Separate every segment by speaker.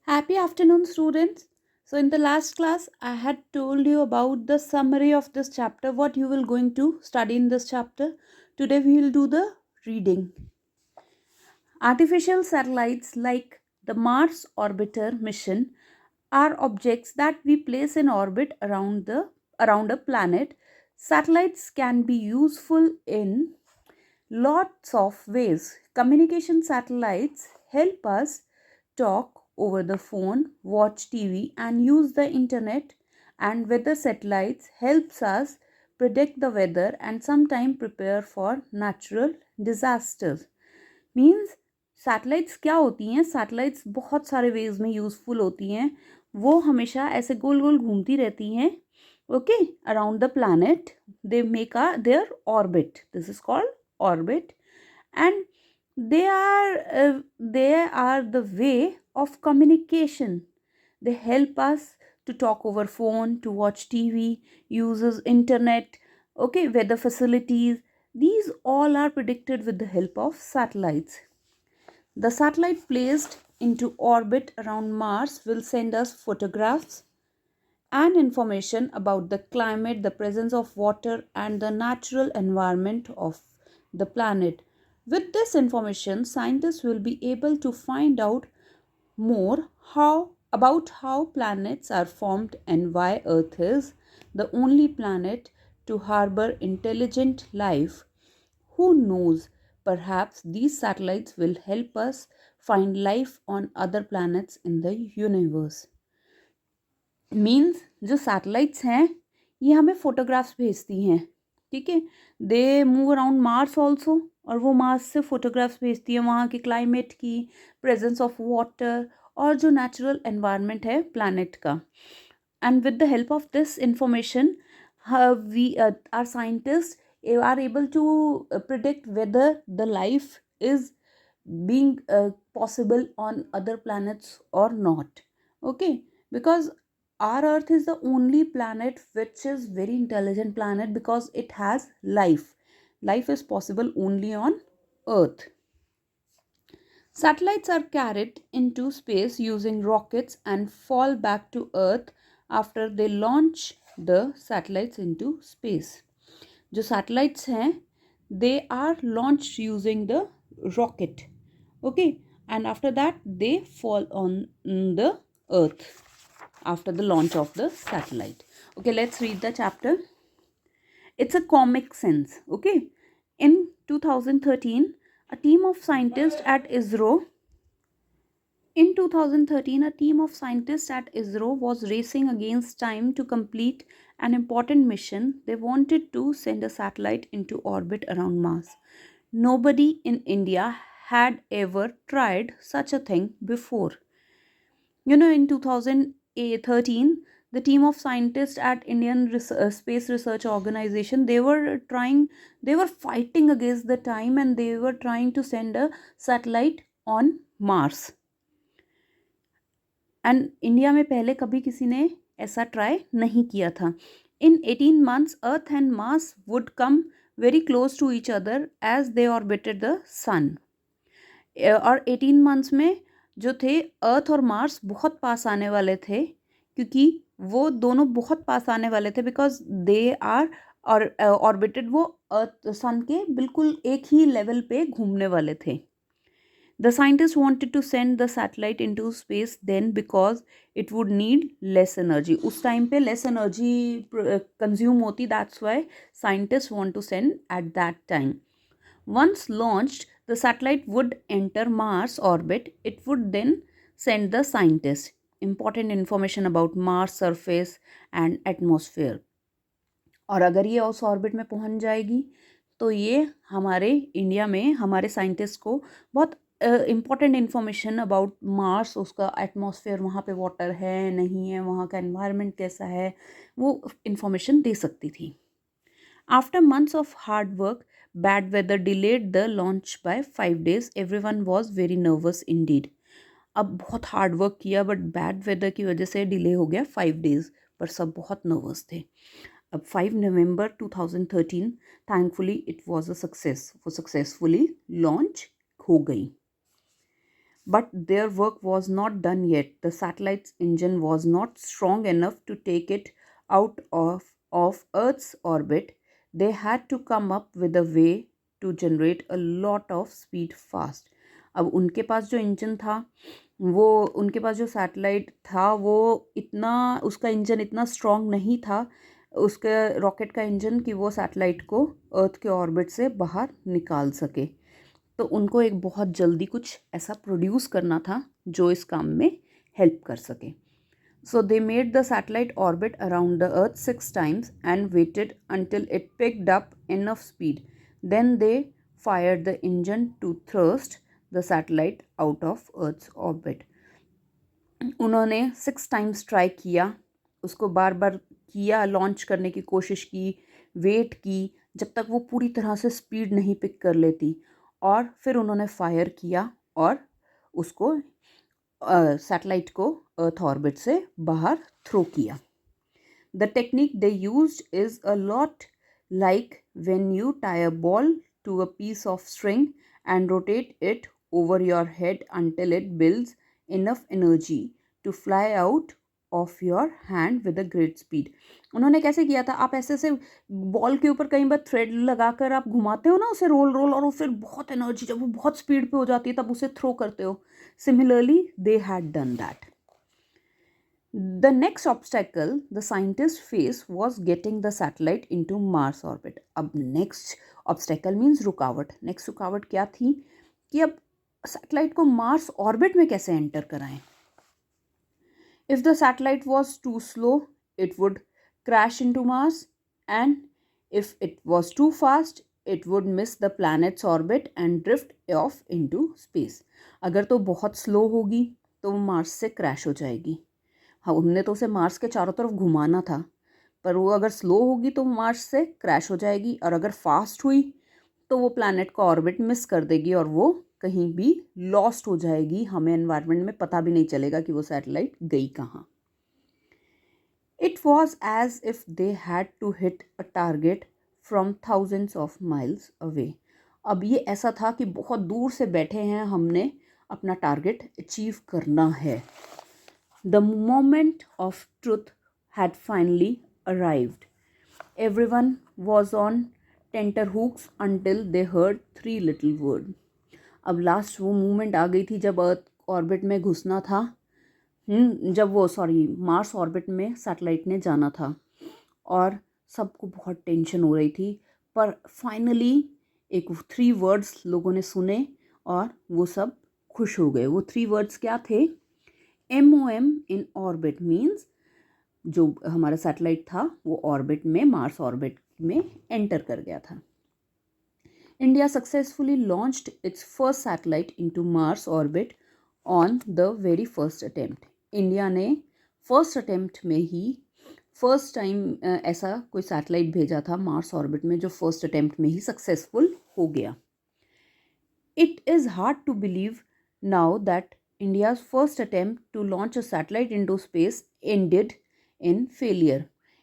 Speaker 1: Happy afternoon, students. So, in the last class, I had told you about the summary of this chapter, what you will going to study in this chapter. Today, we will do the reading. Artificial satellites like the Mars Orbiter mission are objects that we place in orbit around a planet. Satellites can be useful in lots of ways. Communication satellites help us talk over the phone, watch TV and use the internet, and weather satellites helps us predict the weather and sometimes prepare for natural disasters. Means satellites क्या होती हैं? Satellites बहुत सारे veg में useful होती हैं. वो हमेशा ऐसे गोल गोल घूमती रहती हैं, okay, around the planet. They make a their orbit. This is called orbit. And they are the way of communication. They help us to talk over phone, to watch TV, uses internet, okay, weather facilities. These all are predicted with the help of satellites. The satellite placed into orbit around Mars will send us photographs and information about the climate, the presence of water, and the natural environment of the planet. With this information, scientists will be able to find out more how planets are formed and why Earth is the only planet to harbor intelligent life. Who knows? Perhaps these satellites will help us find life on other planets in the universe. Means जो satellites हैं ये हमें photographs भेजती हैं, ठीक है. They move around Mars also, और वो मार्स से फोटोग्राफ्स भेजती है वहाँ के क्लाइमेट की, प्रेजेंस ऑफ वाटर और जो नेचुरल एनवायरनमेंट है प्लानट का. And with the help of this information we are scientist are able to predict whether the life is being possible on other planets or not, okay, because our earth is the only planet which is very intelligent planet because it has life is possible only on earth. Satellites are carried into space using rockets and fall back to earth after they launch the satellites into space. जो satellites हैं they are launched using the rocket, okay, and after that they fall on the earth after the launch of the satellite. Okay, let's read the chapter. It's a comic sense, okay. In 2013, a team of scientists at ISRO in 2013, a team of scientists at ISRO was racing against time to complete an important mission. They wanted to send a satellite into orbit around Mars. Nobody in India had ever tried such a thing before. In 2013, the team of scientists at Indian Space Research Organization, they were fighting against the time and they were trying to send a satellite on Mars. And India में पहले कभी किसी ने ऐसा try नहीं किया था. In 18 months Earth and Mars would come very close to each other as they orbited the sun. और 18 months में जो थे अर्थ और मार्स बहुत पास आने वाले थे, क्योंकि वो दोनों बहुत पास आने वाले थे बिकॉज दे आर और ऑर्बिटेड, वो अर्थ सन के बिल्कुल एक ही लेवल पे घूमने वाले थे. The scientists wanted to send the satellite into space then because it would need less energy. उस टाइम पे less energy consume होती, that's why scientists want to send at that time. Once launched, the satellite would enter Mars orbit. It would then send the scientists important information about Mars surface and atmosphere. और अगर ये उस orbit में पहुंच जाएगी तो ये हमारे इंडिया में हमारे साइंटिस्ट को बहुत इम्पॉर्टेंट इन्फॉर्मेशन अबाउट मार्स, उसका एटमॉस्फेयर, वहाँ पे वाटर है नहीं है, वहाँ का एनवायरनमेंट कैसा है, वो इन्फॉर्मेशन दे सकती थी. After months of hard work, bad weather delayed the launch by 5 days. Everyone was very nervous indeed. अब बहुत हार्ड वर्क किया बट बैड वेदर की वजह से डिले हो गया 5 days, पर सब बहुत नर्वस थे. अब 5 November 2013, thankfully it was a success, वो सक्सेसफुली लॉन्च हो गई. But their work was not done yet. The satellite's engine was not strong enough to take it out of Earth's orbit. They had to come up with a way to generate a lot of speed fast. अब उनके पास जो engine था, वो उनके पास जो satellite था वो इतना, उसका इंजन इतना स्ट्रॉन्ग नहीं था, उसके रॉकेट का इंजन, कि वो सैटेलाइट को अर्थ के ऑर्बिट से बाहर निकाल सके। तो उनको एक बहुत जल्दी कुछ ऐसा प्रोड्यूस करना था जो इस काम में हेल्प कर सके। So they made the satellite orbit around the earth 6 times and waited until it picked up enough speed. Then they fired the engine to thrust the satellite out of Earth's orbit. उन्होंने 6 times try किया, उसको बार बार किया, launch करने की कोशिश की, wait की जब तक वो पूरी तरह से स्पीड नहीं पिक कर लेती, और फिर उन्होंने फायर किया और उसको सैटेलाइट को अर्थ ऑर्बिट से बाहर थ्रो किया। The technique they used is a lot like when you tie a ball to a piece of string and rotate it over your head until it builds enough energy to fly out of your hand with a great speed. उन्होंने कैसे किया था, आप ऐसे से ball के ऊपर कई बार थ्रेड लगाकर आप घुमाते हो ना उसे, रोल रोल, और फिर बहुत एनर्जी, जब वो बहुत स्पीड पे हो जाती है तब उसे थ्रो करते हो। Similarly they had done that. The next obstacle the scientists faced was getting the satellite into Mars orbit. अब next obstacle means रुकावट। next रुकावट क्या थी कि अब सैटेलाइट को मार्स ऑर्बिट में कैसे एंटर कराएं। If the satellite was too slow, it would crash into Mars, and if it was too fast, it would miss the planet's orbit and drift off into space. अगर तो बहुत slow होगी तो वो Mars से crash हो जाएगी। हाँ, हमने तो उसे मार्स के चारों तरफ घुमाना था, पर वो अगर स्लो होगी तो मार्स से क्रैश हो जाएगी, और अगर फास्ट हुई तो वो प्लैनेट का ऑर्बिट मिस कर देगी और वो कहीं भी लॉस्ट हो जाएगी, हमें एनवायरनमेंट में पता भी नहीं चलेगा कि वो सैटेलाइट गई कहाँ। It was as if they had to hit a target from thousands of miles away. अब ये ऐसा था कि बहुत दूर से बैठे हैं, हमने अपना टारगेट अचीव करना है। The moment of truth had finally arrived. Everyone was on tenterhooks until they heard 3 little words. अब लास्ट वो मूवमेंट आ गई थी जब अर्थ ऑर्बिट में घुसना था, मार्स ऑर्बिट में सैटेलाइट ने जाना था, और सबको बहुत टेंशन हो रही थी, पर फाइनली एक 3 वर्ड्स लोगों ने सुने और वो सब खुश हो गए। वो 3 वर्ड्स क्या थे? MOM इन ऑर्बिट मीन्स जो हमारा सैटेलाइट था वो ऑर्बिट में, मार्स ऑर्बिट में एंटर कर गया था। India successfully launched it's first satellite into Mars orbit on the very first attempt. India ने फर्स्ट अटेम्प्ट में ही फर्स्ट टाइम ऐसा कोई सैटेलाइट भेजा था मार्स ऑर्बिट में जो फर्स्ट अटेम्प्ट में ही सक्सेसफुल हो गया। It is hard to believe now that India's first attempt to launch a satellite into space ended in failure.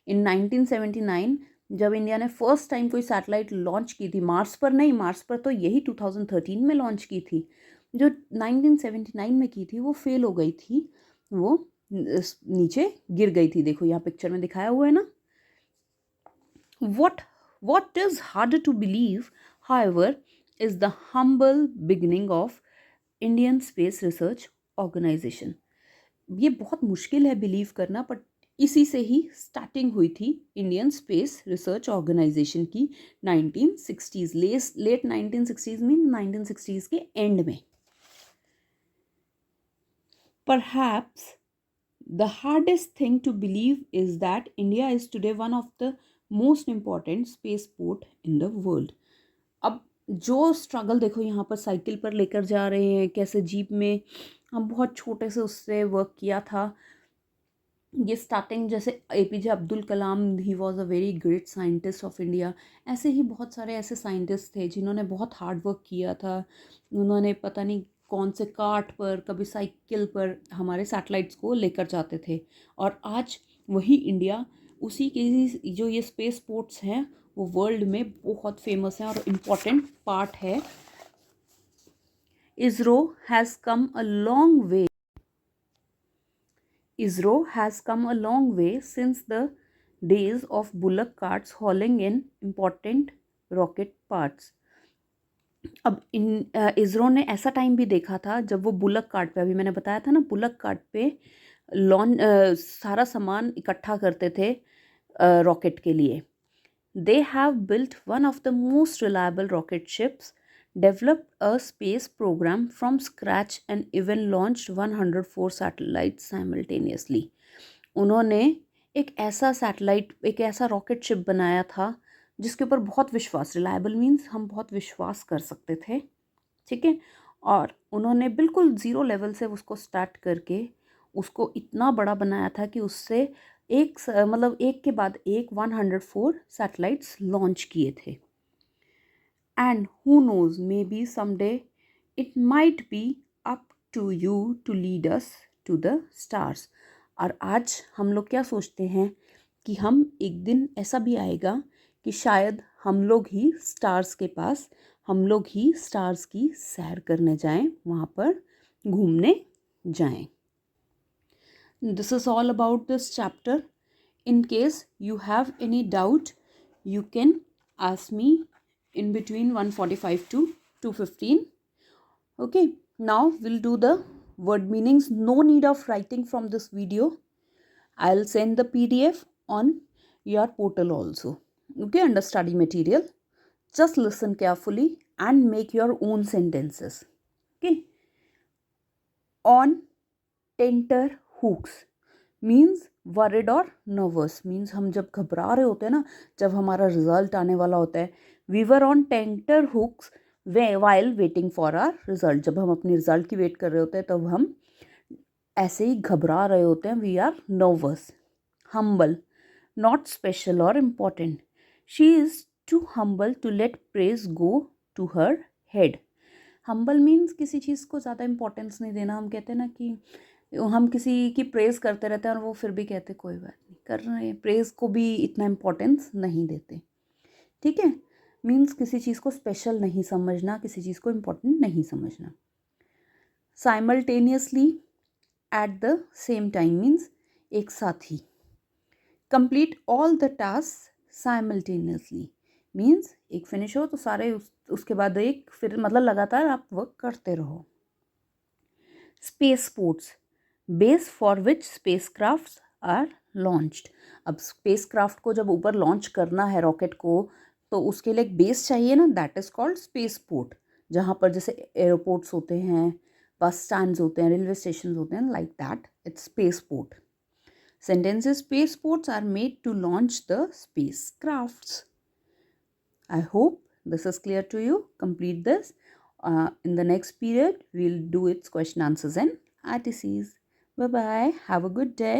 Speaker 1: In 1979 जब इंडिया ने फर्स्ट टाइम कोई सैटेलाइट लॉन्च की थी, मार्स पर नहीं, मार्स पर तो यही 2013 में लॉन्च की थी, जो 1979 में की थी वो फेल हो गई थी, वो नीचे गिर गई थी। देखो यहाँ पिक्चर में दिखाया हुआ है ना। What is harder to believe, however, is the humble beginning of Indian space research organisation. ये बहुत मुश्किल है बिलीव करना, बट इसी से ही स्टार्टिंग हुई थी इंडियन स्पेस रिसर्च ऑर्गेनाइजेशन की 1960s, लेट 1960s में, 1960s के एंड में। Perhaps the hardest thing to believe is that India is today one of the most important space port in the world. अब जो struggle देखो, यहाँ पर cycle पर लेकर जा रहे हैं, कैसे जीप में, हम बहुत छोटे से उससे वर्क किया था। ये स्टार्टिंग जैसे APJ Abdul Kalam, he was a very great scientist of India, ऐसे ही बहुत सारे ऐसे साइंटिस्ट थे जिन्होंने बहुत हार्ड वर्क किया था। उन्होंने पता नहीं कौन से कार्ट पर, कभी साइकिल पर हमारे सैटेलाइट्स को लेकर जाते थे, और आज वही इंडिया, उसी के जो ये स्पेस पोर्ट्स हैं वो वर्ल्ड में बहुत फेमस हैं और इम्पॉर्टेंट पार्ट है ISRO has come a long way. ISRO has come a long way since the days of bullock carts hauling in important rocket parts. अब इसरो ने ऐसा टाइम भी देखा था जब वो बुलक कार्ट पे, अभी मैंने बताया था ना, बुलक कार्ट पे सारा सामान इकट्ठा करते थे रॉकेट के लिए. They have built one of the most reliable rocket ships, developed a space programme from scratch and even launched 104 satellites simultaneously. उन्होंने एक ऐसा रॉकेट शिप बनाया था जिसके ऊपर बहुत विश्वास, रिलायबल मीन्स हम बहुत विश्वास कर सकते थे, ठीक है. और उन्होंने बिल्कुल ज़ीरो लेवल से उसको स्टार्ट करके उसको इतना बड़ा बनाया था कि उससे एक के बाद एक 104 सैटेलाइट्स लॉन्च किए थे. And who knows, maybe someday it might be up to you to lead us to the stars. और आज हम लोग क्या सोचते हैं कि हम एक दिन ऐसा भी आएगा कि शायद हम लोग ही स्टार्स की सैर करने जाएं, वहाँ पर घूमने जाएं. This is all about this chapter. In case you have any doubt, you can ask me in between 1:45 to 2:15. Okay, now we'll do the word meanings. No need of writing from this video. I'll send the PDF on your portal also. Okay, under study material. Just listen carefully and make your own sentences. Okay. On tenter hooks means worried or nervous. Means हम जब घबरा रहे होते हैं ना, जब हमारा result आने वाला होता है. We were on tenter hooks while waiting for our result. जब हम अपनी रिजल्ट की वेट कर रहे होते हैं तब हम ऐसे ही घबरा रहे होते हैं. We are nervous. Humble, not special or important. She is too humble to let praise go to her head. Humble means किसी चीज़ को ज़्यादा इम्पोर्टेंस नहीं देना. हम कहते हैं ना कि हम किसी की प्रेज़ करते रहते हैं और वो फिर भी कहते हैं कोई बात नहीं, कर रहे हैं, प्रेज़ को भी इतना इम्पोर्टेंस नहीं देते, ठीक है. मीन्स किसी चीज़ को स्पेशल नहीं समझना, किसी चीज़ को इम्पोर्टेंट नहीं समझना. Simultaneously, at the same time means एक साथ ही. Complete all the task simultaneously means एक फिनिश हो तो सारे उसके बाद एक, फिर मतलब लगातार आप वर्क करते रहो. Space ports, base for which space craft are launched. अब स्पेस क्राफ्ट को जब ऊपर लॉन्च करना है रॉकेट को, तो उसके लिए एक बेस चाहिए ना, that is called space port. जहाँ पर जैसे एयरपोर्ट्स होते हैं, बस स्टैंड्स होते हैं, रेलवे स्टेशन होते हैं, like that it's space port. Sentences: space ports are made to launch the spacecrafts. I hope this is clear to you. Complete this. In the next period, we'll do its question answers and RTCs. Bye-bye. Have a good day.